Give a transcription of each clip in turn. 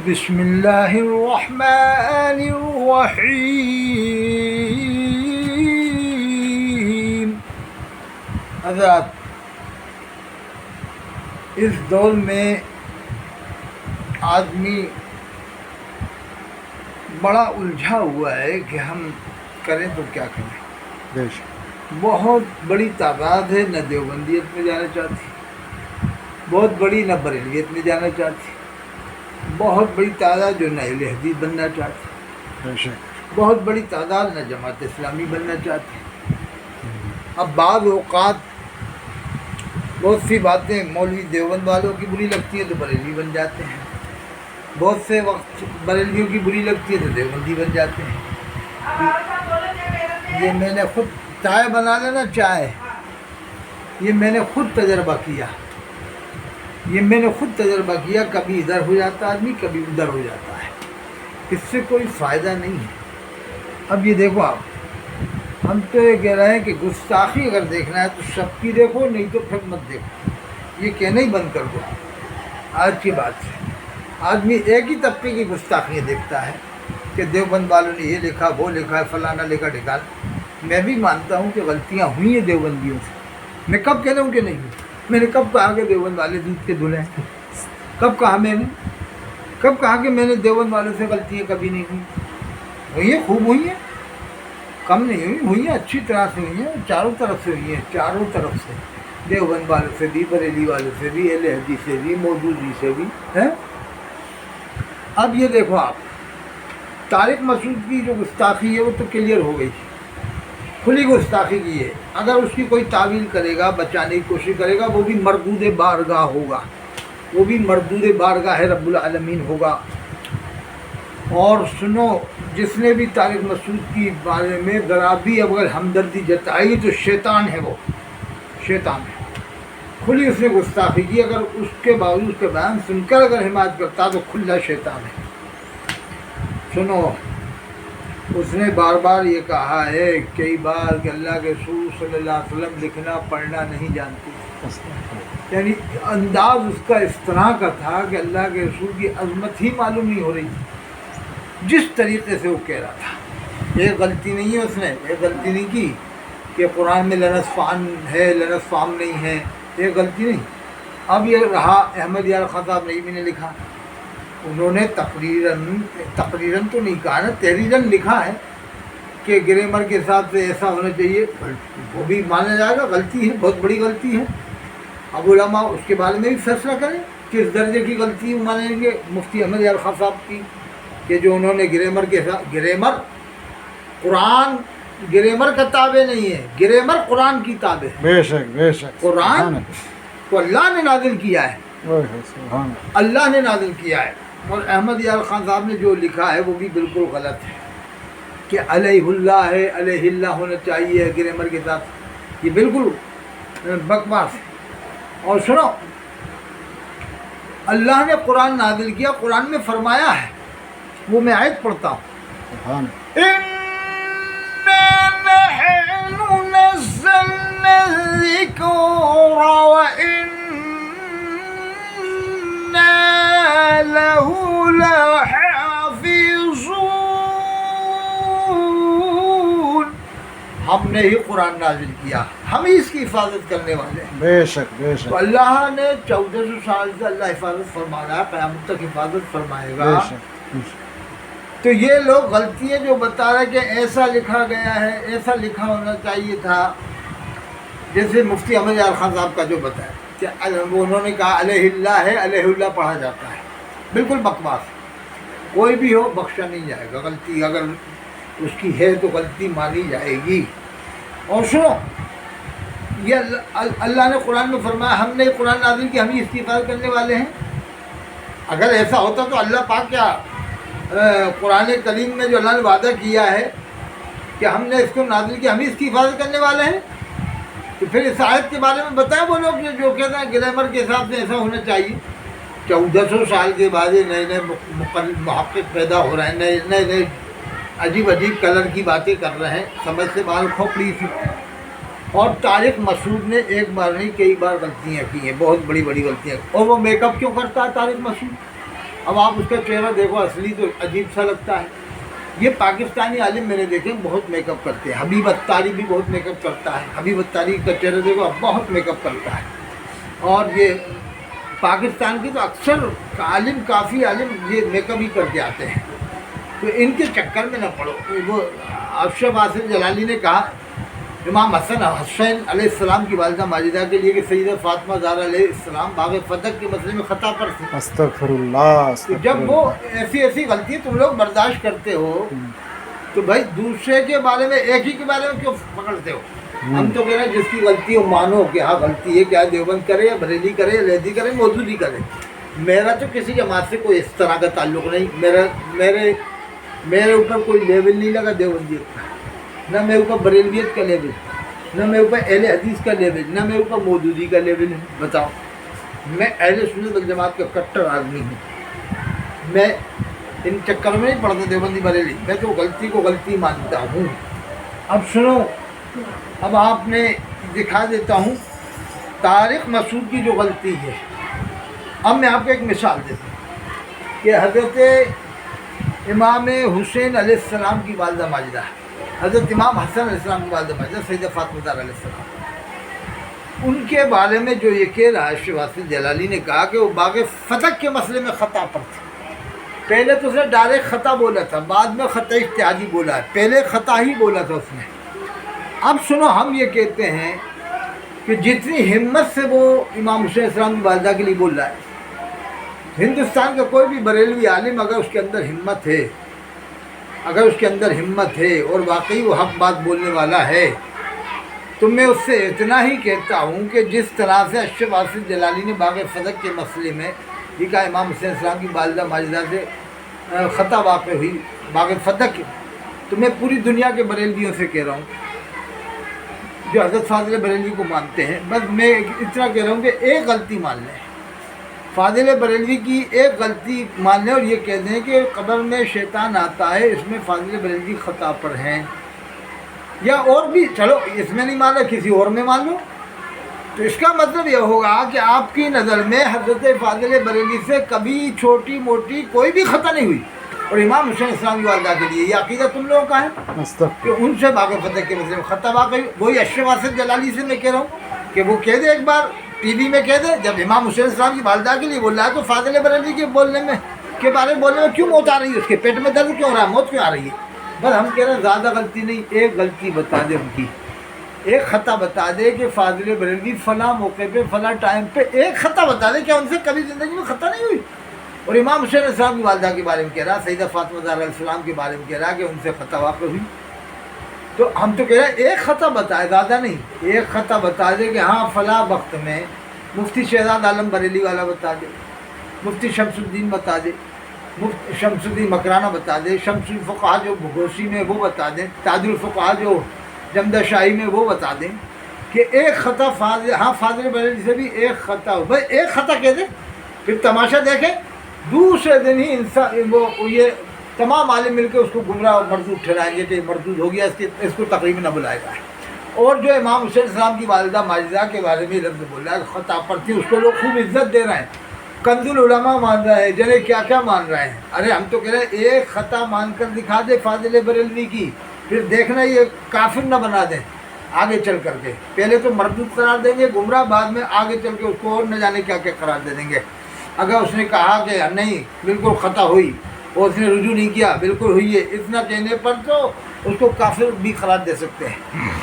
بسم اللہ الرحمن الرحیم۔ حضرات، اس دور میں آدمی بڑا الجھا ہوا ہے کہ ہم کریں تو کیا کریں۔ بہت بڑی تعداد ہے نہ دیوبندیت میں جانا چاہتی، بہت بڑی نہ بریلویت میں جانا چاہتی، بہت بڑی تعداد جو نہ اہل حدیث بننا چاہتی، بہت بڑی تعداد نہ جماعت اسلامی بننا چاہتی۔ اب بعض اوقات بہت سی باتیں مولوی دیوبند والوں کی بری لگتی ہیں تو بریلوی بن جاتے ہیں، بہت سے وقت بریلویوں کی بری لگتی ہے تو دیوبندی بن جاتے ہیں۔ یہ میں نے خود چائے بنا لینا، چائے یہ میں نے خود تجربہ کیا، کبھی ادھر ہو جاتا آدمی، کبھی ادھر ہو جاتا ہے، اس سے کوئی فائدہ نہیں ہے۔ اب یہ دیکھو آپ، ہم تو یہ کہہ رہے ہیں کہ گستاخی اگر دیکھنا ہے تو سب کی دیکھو، نہیں تو پھر مت دیکھو، یہ کہنا ہی بند کر دو۔ آج کی بات سے آدمی ایک ہی طبقے کی گستاخیاں دیکھتا ہے کہ دیوبند والوں نے یہ لکھا، وہ لکھا ہے، فلانا لکھا ڈھکال۔ میں بھی مانتا ہوں کہ غلطیاں ہوئی ہیں دیوبندیوں سے، میں کب کہہ رہا ہوں کہ نہیں ہوئی؟ میں نے کب کہا کہ دیوبند والے دودھ کے دھلے ہیں؟ کب کہا کہ میں نے دیوبند والوں سے غلطیاں کبھی نہیں ہوئی ہیں؟ خوب ہوئی ہیں، کم نہیں ہوئی ہیں، اچھی طرح سے ہوئی ہیں، چاروں طرف سے ہوئی ہیں، چاروں طرف سے، دیوبند والوں سے بھی، بریلی والوں سے بھی، اہل حدیث سے بھی، مودودی سے بھی ہے۔ اب یہ دیکھو آپ، طارق مسعود کی جو گستاخی ہے وہ تو کلیئر ہو گئی، کھلی گستاخی کی ہے۔ اگر اس کی کوئی تعویل کرے گا، بچانے کی کوشش کرے گا، وہ بھی مردود بارگاہ ہوگا، وہ بھی مردود بارگاہ رب العالمین ہوگا۔ اور سنو، جس نے بھی طارق مسعود کی بارے میں ذرا بھی اگر ہمدردی جتائی تو شیطان ہے، وہ شیطان ہے، کھلی اس نے گستاخی کی۔ اگر اس کے باوجود اس کے بیان سن کر اگر حمایت کرتا تو کھلا شیطان ہے۔ سنو، اس نے بار بار یہ کہا ہے کئی بار کہ اللہ کے رسول صلی اللہ علیہ وسلم لکھنا پڑھنا نہیں جانتے، یعنی انداز اس کا اس طرح کا تھا کہ اللہ کے رسول کی عظمت ہی معلوم نہیں ہو رہی تھی جس طریقے سے وہ کہہ رہا تھا۔ ایک غلطی نہیں ہے، اس نے ایک غلطی نہیں کی کہ قرآن میں لنس فان ہے، لنس فام نہیں ہے، ایک غلطی نہیں۔ اب یہ رہا احمد یار خان صاحب نعیمی نے لکھا، انہوں نے تقریراً تو نہیں کہا نا، تحریراً لکھا ہے کہ گریمر کے حساب سے ایسا ہونا چاہیے، وہ بھی مانا جائے گا، غلطی ہے، بہت بڑی غلطی ہے۔ اب علماء اس کے بارے میں بھی فیصلہ کریں کس درجے کی غلطی مانیں گے مفتی احمد یار خان صاحب کی، کہ جو انہوں نے گریمر کے حساب، گریمر قرآن، گریمر کا تابع نہیں ہے، گریمر قرآن کی تابع ہے۔ بے شک قرآن کو اللہ نے نازل کیا ہے، اللہ نے نازل کیا ہے۔ اور احمد یار خان صاحب نے جو لکھا ہے وہ بھی بالکل غلط ہے کہ علیہ اللہ ہے، علیہ اللہ ہونا چاہیے گریمر کے ساتھ، یہ بالکل بکواس ہے۔ اور سنو، اللہ نے قرآن نازل کیا، قرآن میں فرمایا ہے، وہ میں آیت پڑھتا ہوں، اِنَّا نَحْنُ نَزَّلْنَا الذِّكْرَ وَإِنَّا لَهُ لَحَافِظُونَ، ہم نے ہی قرآن نازل کیا، ہم ہی اس کی حفاظت کرنے والے ہیں۔ بے شک تو اللہ نے 1400 سال سے اللہ حفاظت فرما رہا ہے، قیامت تک حفاظت فرمائے گا۔ تو یہ لوگ غلطیاں جو بتا رہے کہ ایسا لکھا گیا ہے، ایسا لکھا ہونا چاہیے تھا، جیسے مفتی احمد یار خان صاحب کا جو بتایا کہ انہوں نے کہا علیہ اللہ ہے، علیہ اللہ پڑھا جاتا ہے، بالکل بکواس، کوئی بھی ہو بخشا نہیں جائے گا، غلطی اگر اس کی ہے تو غلطی مانی جائے گی۔ اور سنو، یہ اللہ نے قرآن میں فرمایا ہم نے قرآن نازل کی، ہم ہی اس کی حفاظت کرنے والے ہیں۔ اگر ایسا ہوتا تو اللہ پاک کیا قرآن کریم میں جو اللہ نے وعدہ کیا ہے کہ ہم نے اس کو نازل کیا، ہم ہی اس کی حفاظت کرنے والے ہیں، تو پھر اس آیت کے بارے میں بتائیں وہ لوگ جو کہتے ہیں گریمر کے حساب سے ایسا ہونا چاہیے۔ 1400 سال کے بعد یہ نئے نئے محقق پیدا ہو رہے ہیں، نئے عجیب کلر کی باتیں کر رہے ہیں، سمجھ سے باہر کھوپڑی سی۔ اور طارق مسعود نے ایک بار نہیں کئی بار غلطیاں کی ہیں، بہت بڑی غلطیاں، اور وہ میک اپ کیوں کرتا ہے طارق مسعود؟ اب آپ اس کا چہرہ دیکھو اصلی تو عجیب سا لگتا ہے۔ یہ پاکستانی عالم میں نے دیکھے بہت میک اپ کرتے ہیں، حبیب اتاری بھی بہت میک اپ کرتا ہے، حبیب اتاری کا چہرہ دیکھو بہت میک اپ کرتا ہے۔ اور یہ پاکستان کی تو اکثر عالم، کافی عالم یہ میک اپ ہی کر کے آتے ہیں، تو ان کے چکر میں نہ پڑو۔ وہ اشرف حاصل جلالی نے کہا امام حسن حسین علیہ السلام کی والدہ ماجدہ کے لیے کہ سیدہ فاطمہ زہرا علیہ السلام باغ فتح کے مسئلے میں خطا پر تھی۔ استغفر اللہ، تو جب وہ ایسی غلطی تم لوگ برداشت کرتے ہو تو بھائی دوسرے کے بارے میں ایک ہی کے بارے میں کیوں پکڑتے ہو؟ ہم تو کہہ رہے ہیں جس کی غلطی ہو مانو کہ ہاں غلطی ہے، کیا دیوبند کرے یا بریلی کرے یا لیدی کرے، مودودی کرے۔ میرا تو کسی جماعت سے کوئی اس طرح کا تعلق نہیں، میرے اوپر کوئی لیول نہیں لگا دیوبندیت کا، نہ میرے اوپر بریلویت کا لیول، نہ میرے اوپر اہل حدیث کا لیول، نہ میرے اوپر مودودی کا لیول ہے۔ بتاؤ، میں اہل سنت والجماعت کا کٹر آدمی ہوں، میں ان چکروں میں نہیں پڑتا دیوبندی بریلی، میں تو غلطی کو غلطی مانتا ہوں۔ اب سنو، اب آپ نے دکھا دیتا ہوں طارق مسعود کی جو غلطی ہے۔ اب میں آپ کو ایک مثال دیتا ہوں کہ حضرت امام حسین علیہ السلام کی والدہ ماجدہ، حضرت امام حسن علیہ السلام کی والدہ ماجدہ سیدہ فاطمہ زہرا علیہ السلام، ان کے بارے میں جو یہ کہہ رہا ہے اشرف حاصل جلالی نے کہا کہ وہ باغ فتح کے مسئلے میں خطا پر تھے۔ پہلے تو اس نے ڈائریکٹ خطا بولا تھا، بعد میں خطا اجتہادی بولا ہے، پہلے خطا ہی بولا تھا اس نے۔ اب سنو، ہم یہ کہتے ہیں کہ جتنی ہمت سے وہ امام حسین علیہ السلام کی والدہ کے لیے بول رہا ہے، ہندوستان کا کوئی بھی بریلوی عالم اگر اس کے اندر ہمت ہے، اگر اس کے اندر ہمت ہے اور واقعی وہ حق بات بولنے والا ہے، تو میں اس سے اتنا ہی کہتا ہوں کہ جس طرح سے اشرف حاصل جلالی نے باغ فتح کے مسئلے میں یہ کہا امام حسین علیہ السلام کی والدہ ماجدہ سے خطا واقع ہوئی باغ فتح کی، تو میں پوری دنیا کے بریلویوں سے کہہ رہا ہوں جو حضرت فاضل بریلوی کو مانتے ہیں، بس میں اتنا کہہ رہا ہوں کہ ایک غلطی مان لیں، فاضل بریلوی کی ایک غلطی مان لیں اور یہ کہہ دیں کہ قبر میں شیطان آتا ہے، اس میں فاضل بریلوی خطا پر ہیں، یا اور بھی چلو اس میں نہیں مان رہا کسی اور میں مان لو، تو اس کا مطلب یہ ہوگا کہ آپ کی نظر میں حضرت فاضل بریلوی سے کبھی چھوٹی موٹی کوئی بھی خطا نہیں ہوئی، اور امام حسین اسلام کی والدہ کے لیے یہ عقیدہ تم لوگوں کا ہے کہ ان سے باغ فتح کے مسئلے میں خطا واقع ہوئی۔ وہی اشرف حاصل جلالی سے میں کہہ رہا ہوں کہ وہ کہہ دے ایک بار ٹی وی میں کہہ دے، جب امام حسین اسلام کی والدہ کے لیے بول رہا ہے تو فاضل بریلوی کے بولنے میں کے بارے میں بولنے میں کیوں موت آ رہی ہے، اس کے پیٹ میں درد کیوں ہو رہا ہے، موت کیوں آ رہی ہے؟ بس ہم کہہ رہے ہیں زیادہ غلطی نہیں، ایک غلطی بتا دے ان کی، ایک خطا بتا دے کہ فاضل بریلوی فلاں موقع پہ فلاں ٹائم پہ ایک خطا بتا دے، کیا ان سے کبھی زندگی میں خطا نہیں ہوئی؟ اور امام حسین علیہ السلام کی والدہ کے بارے میں کہہ رہا، سیدہ فاطمہ زہرا علیہ السلام کے بارے میں کہہ رہا کہ ان سے خطا واقع ہوئی، تو ہم تو کہہ رہے ہیں ایک خطا بتائے، زیادہ نہیں، ایک خطا بتا دے کہ ہاں فلاں وقت میں مفتی شہزاد عالم بریلی والا بتا دے، مفتی شمس الدین بتا دے، مفتی شمس الدین مکرانہ بتا دے، شمس الفقہا جو بھگوسی میں وہ بتا دیں، تاج الفقہا جو جمدہ شاہی میں وہ بتا دیں کہ ایک خطا فاضل بریلی سے بھی ایک خطا ہو، بھائی ایک خطا کہہ دے، پھر تماشا دیکھیں دوسرے دن ہی انسان وہ یہ تمام عالم مل کے اس کو گمراہ اور مردود ٹھہرائیں گے کہ مردود ہو گیا، اس کو تقریب نہ بلائے گا۔ اور جو امام حسین السلام کی والدہ ماجدہ کے بارے میں لفظ بول رہا ہے خطا پر تھی، اس کو لوگ خوب عزت دے رہے ہیں، کنز العلماء مان رہے ہیں، جنہیں کیا کیا مان رہے ہیں۔ ارے ہم تو کہہ رہے ہیں ایک خطا مان کر دکھا دے فاضل بریلوی کی، پھر دیکھنا یہ کافر نہ بنا دیں آگے چل کر کے، پہلے تو مردود قرار دیں گے گمراہ، بعد میں آگے چل کے اس کو اور نہ جانے کیا کیا قرار دے دیں گے۔ اگر اس نے کہا کہ نہیں بالکل خطا ہوئی اور اس نے رجوع نہیں کیا بالکل ہوئی ہے، اتنا کہنے پر تو اس کو کافر بھی قرار دے سکتے ہیں۔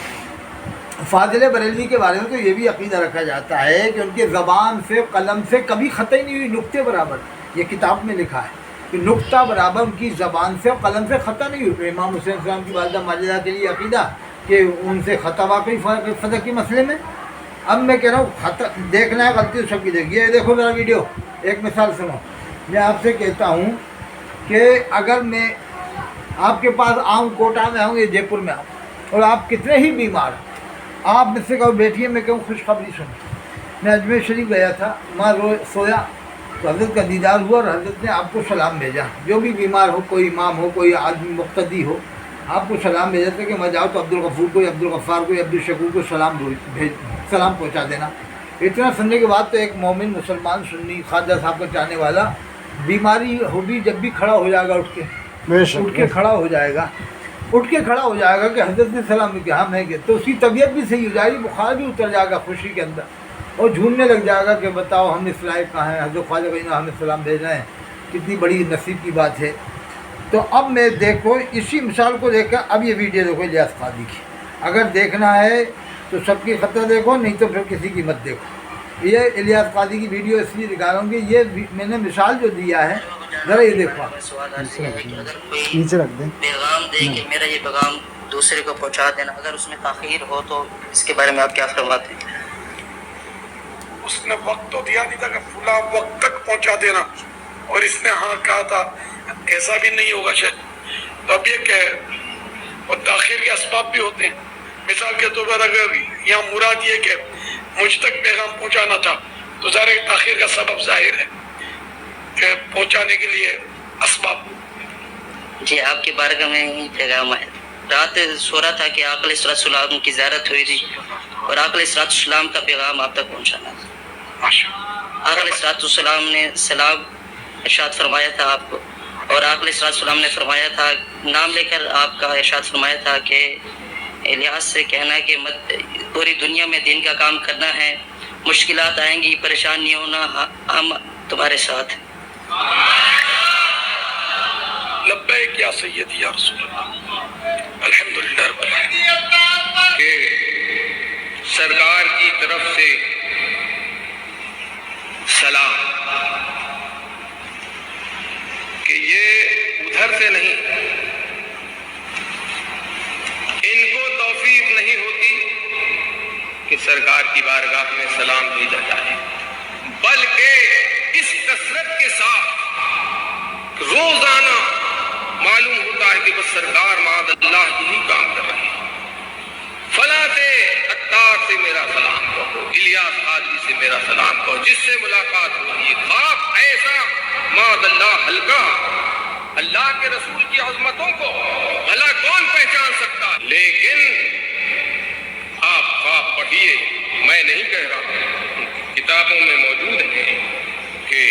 فاضل بریلوی کے بارے میں تو یہ بھی عقیدہ رکھا جاتا ہے کہ ان کے زبان سے قلم سے کبھی خطا ہی نہیں ہوئی، نقطے برابر، یہ کتاب میں لکھا ہے کہ نقطہ برابر ان کی زبان سے اور قلم سے خطا نہیں ہوئی۔ امام حسین السلام کی والدہ ماجدہ کے لیے عقیدہ کہ ان سے خطا واقعی فتح کے مسئلے میں۔ اب میں کہہ رہا ہوں خطا دیکھنا ہے، غلطی سب کی دیکھیے، یہ دیکھو ذرا ویڈیو، ایک مثال سنو۔ میں آپ سے کہتا ہوں کہ اگر میں آپ کے پاس آؤں، کوٹا میں آؤں یا جے پور میں آؤں، اور آپ کتنے ہی بیمار، آپ مجھ سے کہو بیٹھیے، میں کہوں خوشخبری سنو۔ میں اجمیر شریف گیا تھا، وہاں سویا تو حضرت کا دیدار ہوا اور حضرت نے آپ کو سلام بھیجا، جو بھی بیمار ہو، کوئی امام ہو، کوئی آدمی مقتدی ہو، آپ کو سلام بھیجا تھا کہ میں جاؤ تو عبدالغفور کو یا عبدالغفار کو یا عبدالشکور کو سلام پہنچا دینا۔ اتنا سننے کے بعد تو ایک مومن مسلمان سنی خواجہ صاحب کا چاہنے والا बीमारी होगी जब भी खड़ा हो जाएगा उठ बेशक के खड़ा हो जाएगा, उठ के खड़ा हो जाएगा कि हज़रत ने सलाम किया, हम हैं कि, तो उसकी तबीयत भी सही हो जाएगी, बुखार भी उतर जाएगा खुशी के अंदर, और झूमने लग जाएगा कि बताओ हम इस लायक कहाँ हैं, हज़रत ख्वाजा गईना हमें सलाम भेज रहे हैं, कितनी बड़ी नसीब की बात है। तो अब मैं देखो इसी मिसाल को देखकर अब ये वीडियो देखो इलियास कादी की, अगर देखना है तो सबकी खतर देखो, नहीं तो फिर किसी की मत देखो। ये इलियास कादी की वीडियो इसलिए दिखा रहा हूँ कि ये मैंने मिसाल जो दिया है ज़रा ये देखो। नीचे रख दें, पैगाम दे कि मेरा ये पैगाम दूसरे को पहुंचा देना, अगर उसमें ताख़ीर हो तो इसके बारे में आप क्या फरमाते हैं? उसने वक्त तो दिया नहीं था कि फुला वक्त तक पहुंचा देना, और इसने हाँ कहा था, ऐसा भी नहीं होगा शायद। तो अब ये क्या है, और ताख़ीर के असबाब भी होते हैं। मिसाल के तौर पर अगर यहाँ मुराद ये कि मुझ तक पैगाम पहुंचाना था, तो ज़ाहिर ताख़ीर का सबब ज़ाहिर है कि पहुंचाने के लिए असबाब। जी, आपके बारगाह में ही पैगाम है। रात सो रहा था कि आक़ा अलैहिस्सलाम की ज़ियारत हुई थी और आक़ा अलैहिस्सलाम का पैगाम आप तक पहुंचाना था। आक़ा अलैहिस्सलाम ने सलाम इरशाद फरमाया था आपको, और आक़ा अलैहिस्सलाम ने फरमाया था, नाम लेकर आपका इरशाद फरमाया था कि इलियास से कहना कि मत पूरी दुनिया में दीन का काम करना है, मुश्किलात आएंगी, परेशान नहीं होना, हम तुम्हारे साथ हैं। लब्बैक या सय्यदी या रसूल अल्लाह, अल्हम्दुलिल्लाह रब्बिल आलमीन। कि सरकार की तरफ से सलाम, कि ये उधर से नहीं, इनको तौफीक नहीं होती कि सरकार की बारगाह में सलाम भेजा जाए, बल्कि इस कसरत के साथ रोजाना मालूम होता है कि बस सरकार मादल्लाह यही काम कर रहे हैं। फला से अत्तार से मेरा सलाम कहो, इलियास कादरी से मेरा सलाम कहो, जिससे मुलाकात हो रही है। ख्वाब ऐसा मादल्लाह हल्का, अल्लाह के रसूल की अजमतों को भला कौन पहचान सकता। लेकिन आप ख्वाब पढ़िए, मैं नहीं कह रहा, किताबों में मौजूद है कि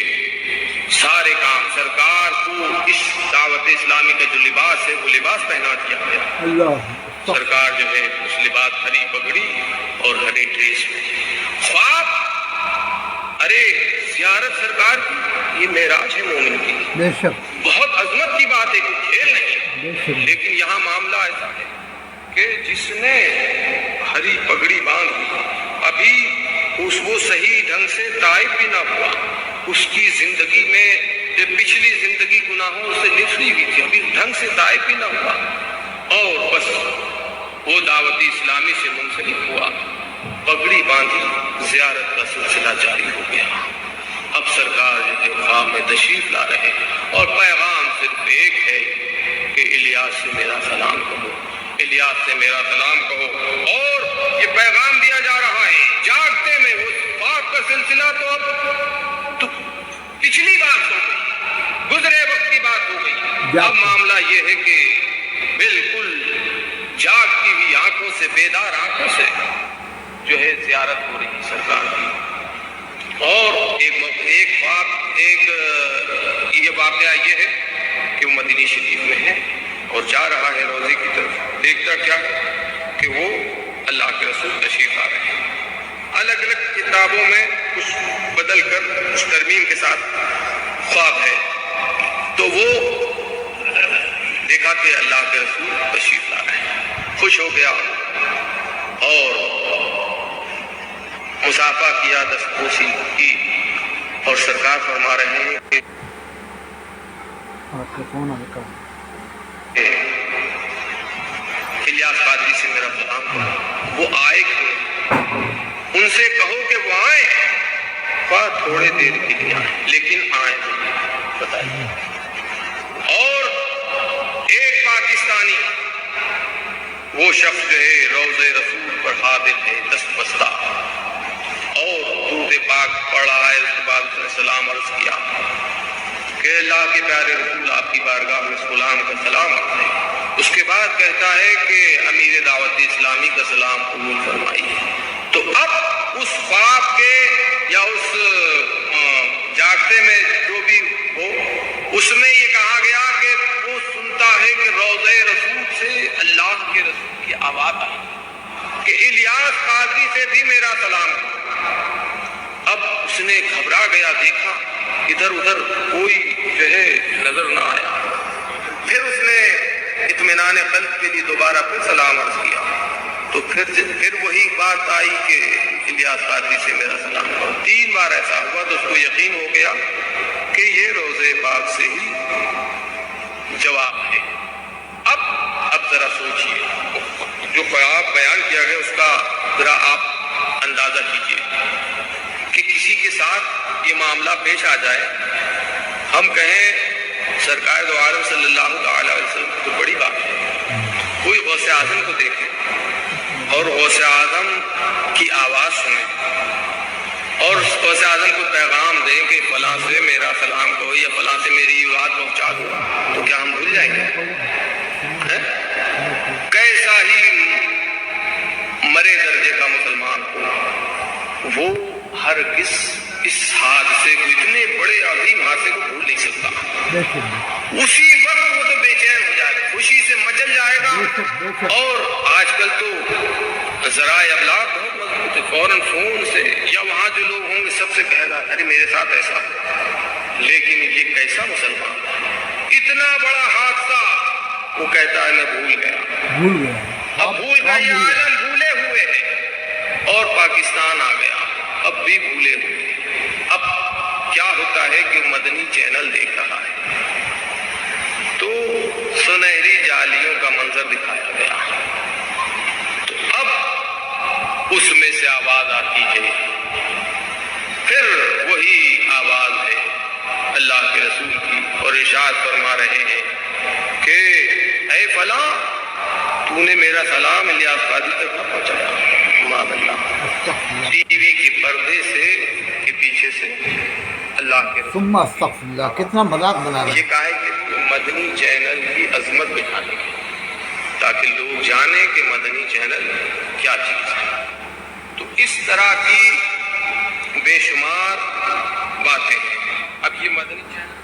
सारे काम सरकार को इस दावत इस्लामी का जो लिबास है वो लिबास पहना दिया गया। अल्लाह सरकार जो है उस लिबास हरी पगड़ी और हरे ड्रेस में, ख्वाब, अरे ज़ियारत सरकार की ये मेराज है मोमिन की, बेशक बहुत अजमत की बात है, कोई खेल नहीं। बेशक। लेकिन यहाँ मामला ऐसा है कि जिसने हरी पगड़ी बांध ली, अभी वो सही ढंग से ताइब भी ना हुआ, उसकी जिंदगी में जो पिछली जिंदगी गुनाहों से निखरी हुई थी, अभी ढंग से ताइब भी ना हुआ, और बस वो दावत इस्लामी से मुंसलिक हुआ, पगड़ी बांधी, ज़ियारत का सिलसिला जारी हो गया। अब सरकार जो है ख्वाब में तशरीफ ला रहे हैं, और पैगाम सिर्फ एक है कि इलियास से मेरा सलाम कहो, इलियास से मेरा सलाम कहो। और ये पैगाम दिया जा रहा है जागते में, वो ख्वाब का सिलसिला तो अब तो पिछली बात हो गई, गुजरे वक्त की बात हो गई। अब मामला ये है कि बिल्कुल जागती हुई आंखों से, बेदार आंखों से जो है ज़ियारत हो रही सरकार की। और एक ख्वाब, ये वाक़या ये है कि वो मदीनी शरीफ में है और जा रहा है रोज़े की तरफ, देखता क्या कि वो अल्लाह के रसूल तशरीफ आ रहे हैं। अलग अलग किताबों में कुछ बदल कर उस तरमीम के साथ ख्वाब है, तो वो देखा कि अल्लाह के रसूल तशरीफ ला रहे हैं, खुश हो गया और मुसाफा किया, दस्तबोसी की, और सरकार फरमा रहे हैं कि आपका फोन आएगा, इलियास कादरी से मेरा सलाम कहो, वो आए क्यों, उनसे कहो कि वो आए, थोड़े देर के लिए आए, लेकिन आए, बताइए। और एक पाकिस्तानी, वो शख्स जो है रोज़े रसूल पर हादिर है, दस्तबस्ता, और दूध पाक पढ़ा है, उसके बाद उसने सलाम अर्ज किया कि अल्लाह के प्यारे रसूल आपकी बारगाह में इस गुलाम का सलाम करते हैं। उसके बाद कहता है कि अमीर दावत इस्लामी का सलाम कबूल फरमाइए। तो अब उस ख्वाब के या उस जागते में जो भी हो, गया, देखा इधर उधर कोई जो है नजर ना आया। फिर उसने इत्मीनान क़ल्ब के लिए दोबारा फिर सलाम अर्ज किया, तो फिर वही बात आई कि इलियास कादरी से मेरा सलाम करो। 3 बार ऐसा हुआ तो उसको यकीन हो गया कि ये रोज़े पाक से ही जवाब है। अब जरा सोचिए, जो बयान किया गया उसका जरा आप अंदाजा कीजिए कि किसी के साथ ये मामला पेश आ जाए, हम कहें सरकार दो आलम सल्लल्लाहु अलैहि वसल्लम, तो बड़ी बात है। कोई गौसे आज़म को देखे और गौसे आज़म की आवाज़ सुने और गौसे आज़म को पैगाम दें कि फलां से मेरा सलाम कहो या फलां से मेरी बात पहुंचा दो, तो क्या हम भूल जाएंगे? कैसा ही मरे दर्जे का मुसलमान हो, वो हरगिज़ इस हादसे को, इतने बड़े अजीम हादसे को भूल नहीं सकता। उसी वक्त वो तो बेचैन हो जाएगा, खुशी से मचल जाएगा। और आजकल तो ज़राए अबलाग बहुत मजबूत है, फौरन फोन से या वहाँ जो लोग होंगे सबसे कहेगा अरे मेरे साथ ऐसा। लेकिन ये कैसा मुसलमान, इतना बड़ा हादसा, वो कहता है मैं भूल गया। अब भूल गया, ये आलम भूले हुए है। और पाकिस्तान आ गया, अब भी भूले हुए। अब क्या होता है कि मदनी चैनल देख रहा है तो सुनहरी जालियों का मंजर दिखाया गया, तो अब उसमें से आवाज आती है, फिर वही आवाज है अल्लाह के रसूल की, और इरशाद फरमा रहे हैं कि ऐ फलां, तूने मेरा सलाम इलियास कादरी तक न पहुंचाया। मादल्ला, टीवी के पर्दे से के पीछे से अल्लाह के सुम्मा अस्तगफिरुल्लाह, कितना मजाक बना रहे ये कहा है कि मदनी चैनल की अजमत दिखाने की, ताकि लोग जाने कि मदनी चैनल क्या चीज है। तो इस तरह की बेशुमार बातें हैं। अब ये मदनी चैनल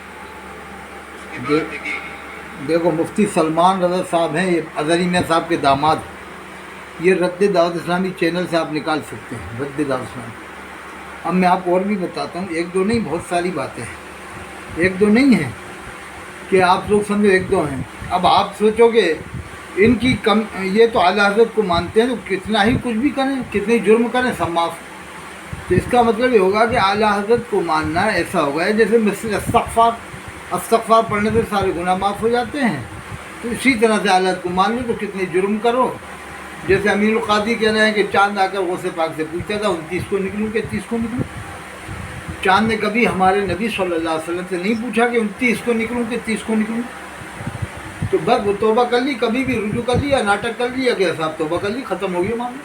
देखो, मुफ्ती सलमान रज़ा साहब हैं, ये अज़हरी मियां साहब के दामाद। ये रद्द दावत इस्लामी चैनल से आप निकाल सकते हैं, रद्द दावत इस्लामी। अब मैं आपको और भी बताता हूँ, 1-2 नहीं, बहुत सारी बातें हैं, 1-2 नहीं है कि आप लोग समझो 1-2 हैं। अब आप सोचोगे इनकी कम, ये तो आला हज़रत को मानते हैं, तो कितना ही कुछ भी करें, कितने जुर्म करें सब माफ़। तो इसका मतलब ये होगा कि आला हज़रत को मानना ऐसा होगा जैसे मिसल इस्तग़फ़ार पढ़ने से सारे गुनाह माफ़ हो जाते हैं। तो इसी तरह से आला हज़रत को मान लो तो कितने जुर्म करो। जैसे अमीरुल क़ादी कह रहे हैं कि चाँद आकर गौसे पाक से पूछता था 29 को निकलूँ कि 30 को निकलूँ। चाँद ने कभी हमारे नबी सल्लल्लाहु अलैहि वसल्लम से नहीं पूछा कि 29 को निकलूँ कि 30 को निकलूँ। तो बस वो तौबा कर ली, कभी भी रुजू कर लिया, नाटक कर लिया कि साहब तौबा कर ली, ख़त्म हो गया मामला।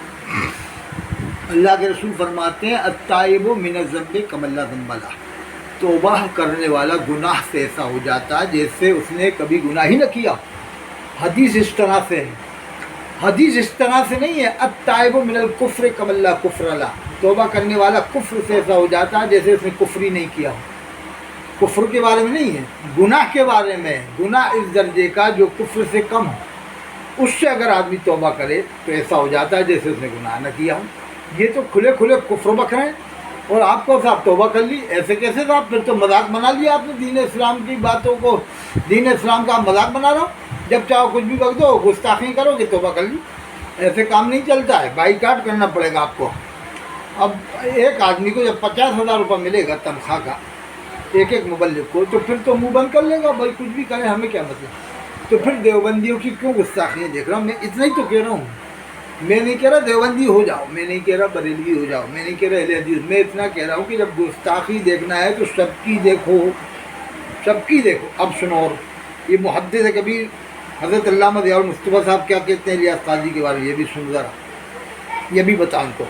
अल्लाह के रसूल फरमाते हैं अत्ताइबु मिनज़्ज़म्बि कमल्ला ज़म्बला, तौबा करने वाला गुनाह से ऐसा हो जाता है जैसे उसने कभी गुनाह ही न किया। हदीस इस तरह से है, हदीस इस तरह से नहीं है अत्ताइबु मिनल कुफ्र कमल्ला कुफ्रला, तौबा करने वाला कुफ्र से ऐसा हो जाता है जैसे उसने कुफ्री नहीं किया। कुफ्र के बारे में नहीं है, गुनाह के बारे में। गुनाह इस दर्जे का जो कुफ्र से कम हो, उससे अगर आदमी तौबा करे तो ऐसा हो जाता है जैसे उसने गुनाह न किया हो। ये तो खुले खुले कुफ्र बक रहे हैं और आपको साहब तौबा कर ली, ऐसे कैसे साहब? फिर तो मजाक बना लिया आपने दीन इस्लाम की बातों को, दीन इस्लाम का मजाक बना रहा हो। जब चाहो कुछ भी बक दो, गुस्ताखी करोगे, तौबा कर ली। ऐसे काम नहीं चलता है, बाईकाट करना पड़ेगा आपको। अब एक आदमी को जब 50,000 रुपये मिलेगा तनख्वाह का, एक मुबल्लिग को, तो फिर तो मुँह बंद कर लेगा, भाई कुछ भी करें हमें क्या मतलब। तो फिर देवबंदियों की क्यों गुस्ताखियाँ देख रहा हूँ मैं? इतना ही तो कह रहा हूँ। मैं नहीं कह रहा देवबंदी हो जाओ, मैं नहीं कह रहा बरेलवी हो जाओ, मैं नहीं कह रहा अहले हदीस। मैं इतना कह रहा हूँ कि जब गुस्ताखी देखना है तो सबकी देखो, सबकी देखो। अब सुनो, और ये मुहद्दिस है कबीर हज़रत अल्लामा ज़ियाउल मुस्तफ़ा साहब क्या कहते हैं इलियास कादरी के बारे में, ये भी सुन ज़रा, ये भी बताओ उनको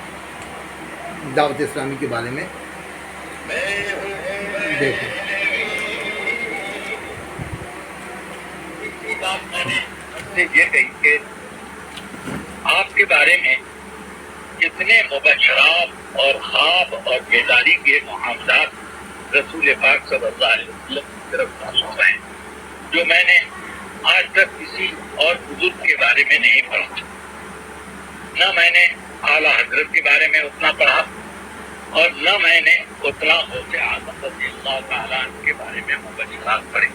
दावत इस्लामी के बारे में। देखो ये कही कि आपके बारे में कितने मुबशरात और ख्वाब और बेदारी के मुहावजात रसूल पाक सल्लल्लाहु अलैहि वसल्लम की तरफ मासूम हैं, जो मैंने आज तक किसी और बुजुर्ग के बारे में नहीं पढ़ा। न मैंने आला हजरत के बारे में उतना पढ़ा और न मैंने उतना गौसे आजम रज़ियल्लाहु ताला अन्हु के बारे में मुबशरात पढ़े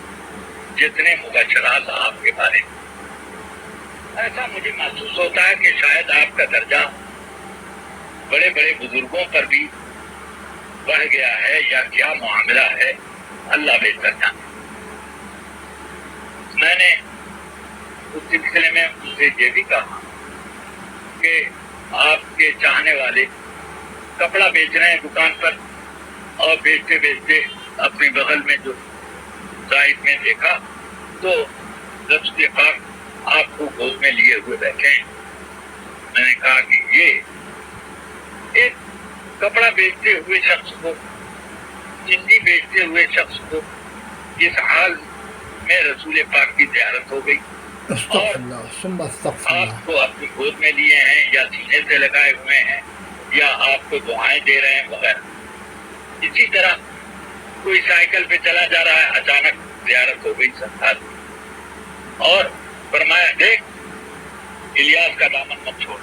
जितने मुबशरात आपके बारे में। ऐसा मुझे महसूस होता है कि शायद आपका दर्जा बड़े बड़े बुजुर्गों पर भी बढ़ गया है या क्या मामला है, अल्लाह बेहतर जाने। मैंने उस सिलसिले में उनसे ये भी कहा कि आपके चाहने वाले कपड़ा बेच रहे हैं दुकान पर और बेचते बेचते अपने बगल में जो साइड में देखा तो रसूल पाक आपको गोद में लिए हुए बैठे हैं। मैंने कहा कि ये एक कपड़ा बेचते हुए शख्स को, चिंदी बेचते हुए शख्स को इस हाल में रसूल पाक की ज़ियारत हो गई और आपको अपनी गोद में लिए हैं या सीने से लगाए हुए हैं या आपको दुआएं दे रहे हैं वगैरह। इसी तरह कोई साइकिल पे चला जा रहा है, अचानक ज़ियारत हो गई सरकार और फरमाया देख इलियास का दामन मत छोड़।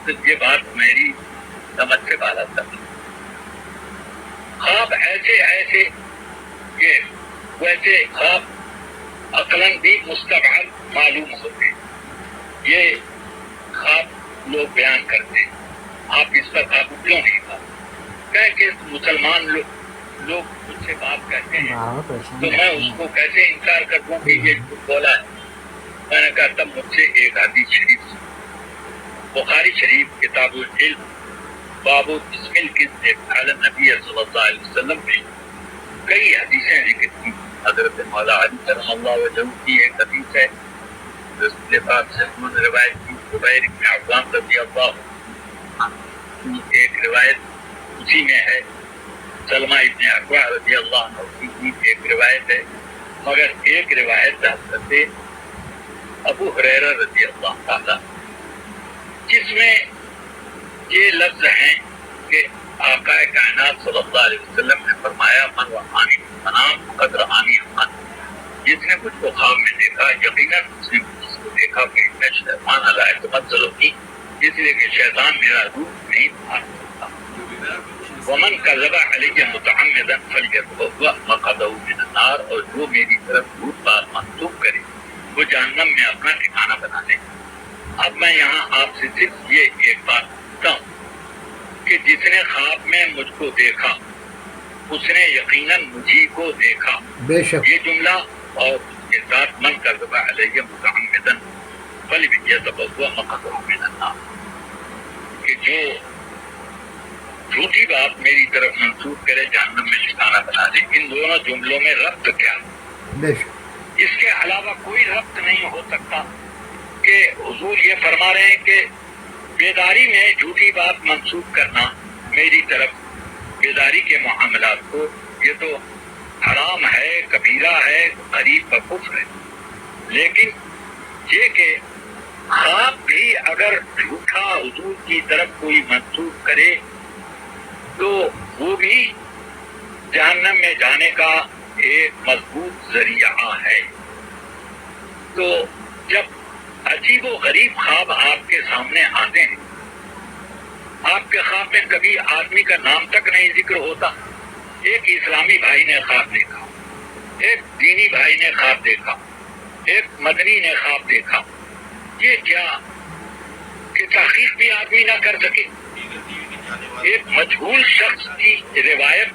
तो ये बात मेरी समझ से बाहर तक ख्वाब ऐसे ऐसे कि वैसे ख्वाब अकलन भी मुस्तबअद मालूम होते, ये ख्वाब लोग बयान करते हैं। आप इस पर काबू क्यों नहीं पाते? कह के मुसलमान लोग मुझसे बात करते हैं तो मैं उसको कैसे इनकार कर दूं कि ये झूठ बोला है। मैंने कहा तब मुझसे एक हदीस शरीफ, बुखारी शरीफ किताबुल इल्म बाबू बिस्मिल किज़्ब अला नबी सल्लल्लाहु अलैहि वसल्लम में कई हदीसें जिक्र की। हजरत मौला अली करमल्लाहु वजहहू की एक हदीस है, रसूल पाक से उन्होंने रिवायत की। जुबैर इब्न अव्वाम रज़ियल्लाहु अन्हु की एक रिवायत उसी में है। सलमा इब्न अक्वा रज़ियल्लाहु अन्हु की एक रिवायत है, मगर एक रिवायत हज़रत अबू हुरैरा रज़ियल्लाहु ताला जिसमें ये लफ्ज हैं कि आकाए कायनात सल्लल्लाहु अलैहि वसल्लम ने फरमाया मन वहानी मनाम फक़द रआनी अमान, जिसने मुझको ख्वाब में देखा यकीनन उसने मुझको देखा कि मैं शैतान अलाए तो मत चलो की, इसलिए कि शैतान मेरा रूप नहीं धार सकता। वमन कज़बा अलैहि मुतअम्मिदन फलयतबव्वा मक़अदहु मिनन्नार, और जो मेरी तरफ झूठ बात मंसूब करे वो जहन्नम में अपना ठिकाना बना ले। अब मैं यहाँ आपसे सिर्फ ये एक बात पूछता हूँ कि जिसने ख्वाब में मुझको देखा उसने यकीनन मुझी को देखा, बेशक ये जुमला और उसके साथ मन कज़बा अलैहि मुतअम्मिदन फलयतबव्वा मक़अदहु मिनन्नार, कि जो झूठी बात मेरी तरफ मंसूब करे जहन्नम में ठिकाना बना ले। इन दोनों जुमलों में रब्त क्या? बेशक इसके अलावा कोई रब्त नहीं हो सकता कि हुजूर ये फरमा रहे हैं कि बेदारी में झूठी बात मंसूब करना मेरी तरफ, बेदारी के मामलात को, ये तो हराम है, कबीरा है, करीब कुफ्र है। लेकिन ये कि ख्वाब भी अगर झूठा हुजूर की तरफ कोई मंसूब करे तो वो भी जहन्नम में जाने का एक मजबूत जरिया है। तो जब अजीबो गरीब ख्वाब आपके सामने आते हैं, आपके ख्वाब में कभी आदमी का नाम तक नहीं जिक्र होता। एक इस्लामी भाई ने ख्वाब देखा, एक दीनी भाई ने ख्वाब देखा, एक मदनी ने ख्वाब देखा। ये क्या कि तहकीक भी आदमी ना कर सके। एक मजहूल शख्स की रिवायत